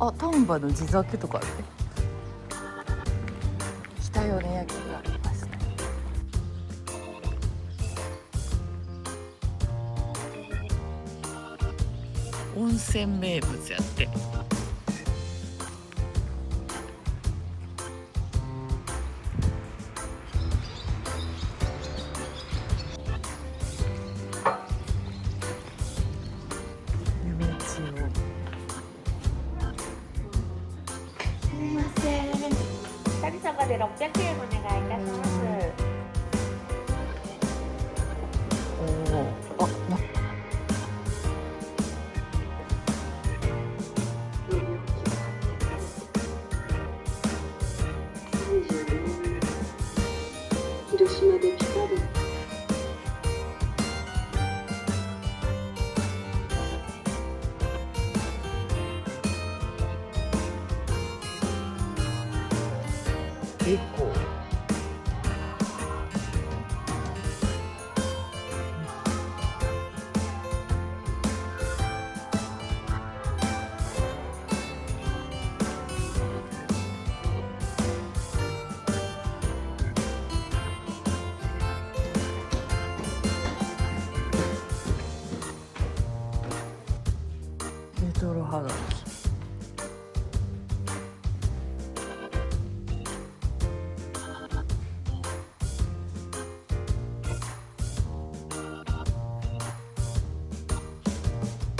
あ、丹波の地酒とかあるね。北米焼きがありますね。温泉名物やって。夢千代。すみません。二人様で600円お願いいたします。おお。あ、広島でピカリ。結構。レトロはがき。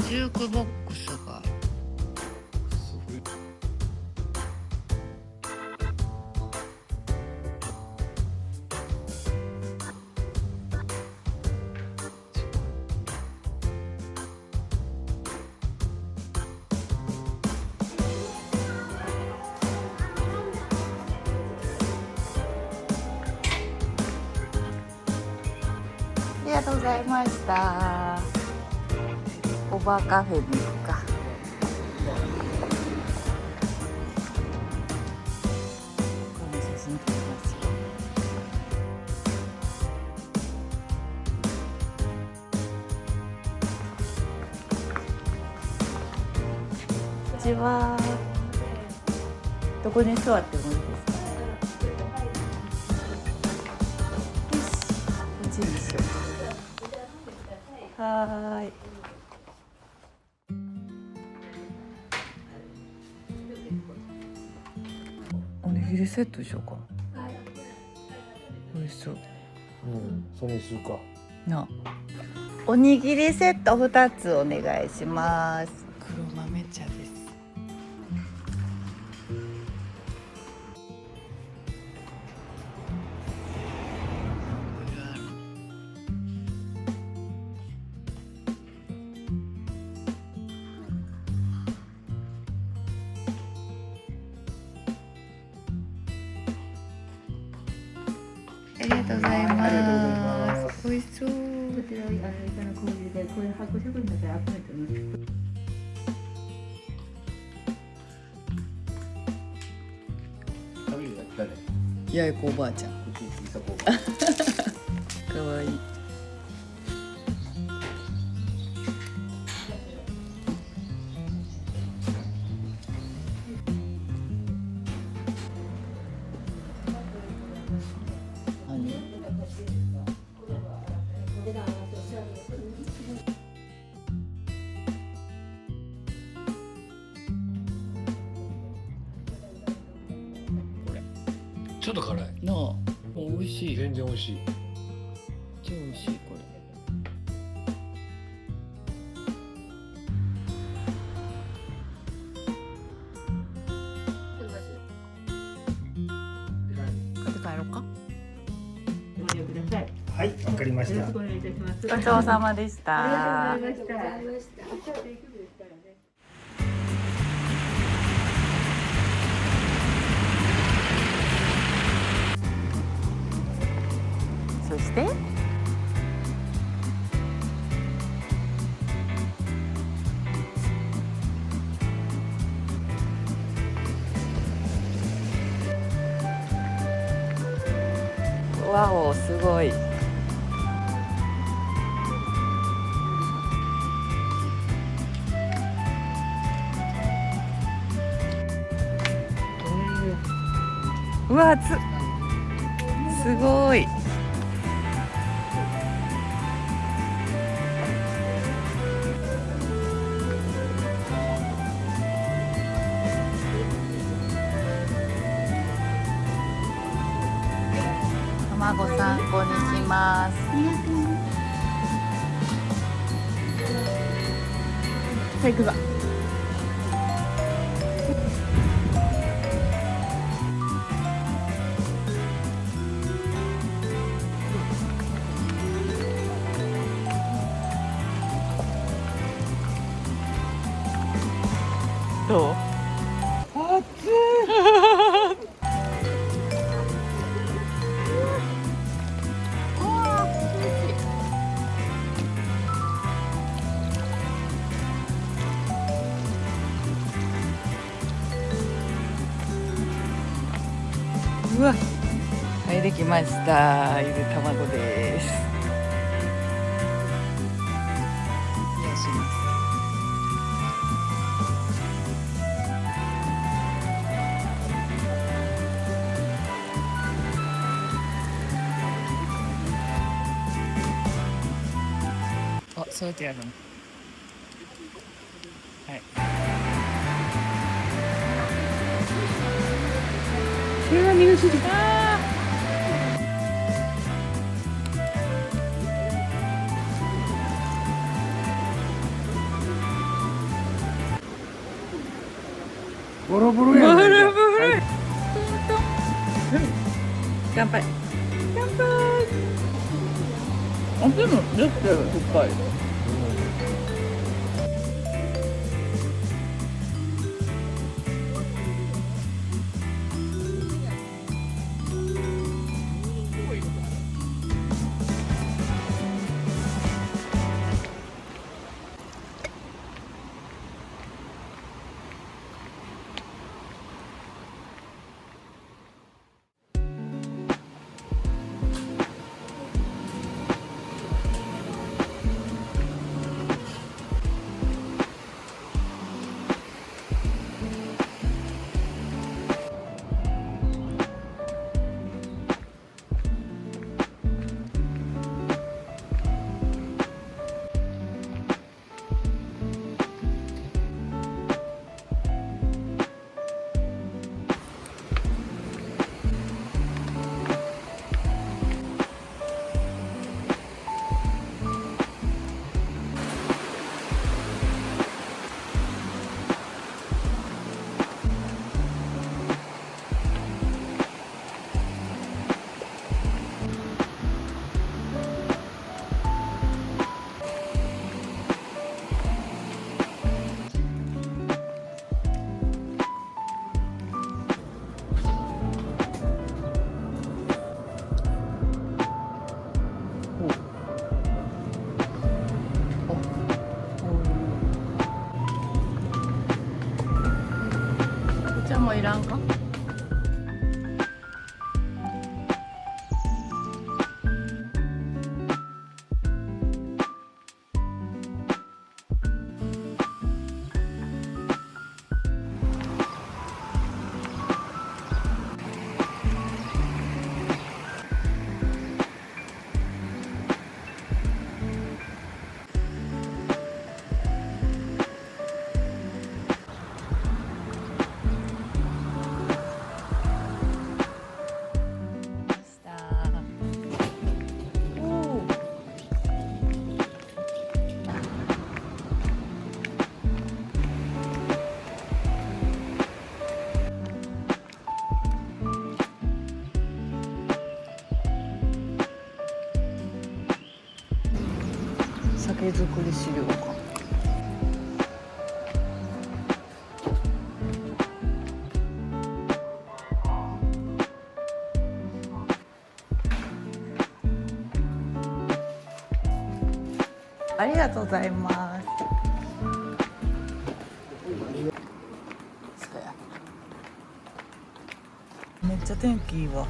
ジュークボックスが。ありがとうございました。おばカフェに行くか。この写真撮りますよ。こんにちは。どこに座ってもいいですか。よし、こっちにしよう。はーい。おにぎりセットしようかな。美味しそう。それにするか。な。おにぎりセット2つお願いします。黒豆茶です。ありがとうございます。美味しそう。こちらイカの小売でこういう発酵食品だけ集めてます。食べるやったね。八重子おばあちゃん。うちにさこう。かわいい。ちょっと辛い。なあ、美味しい。全然美味しい。超美味しいこれ。買って帰ろうか。ご利用ください。はい、わかりましたよろしく。お願いいたします。ごちそうさまでした。ありがとうございました。そしてわお、すごい。うわ熱っ、すごい。卵3個にします。さあ行くぞ。どう？熱い。うわ、はいできました。ゆで卵です。冷やします。あ、そうやってやるの。はい。手が苦しい。ボロボロやね。乾杯。乾杯。あ、でもできたよ、深い。お茶もいらんか？酒造り資料館。ありがとうございます。そうや。めっちゃ天気いいわ。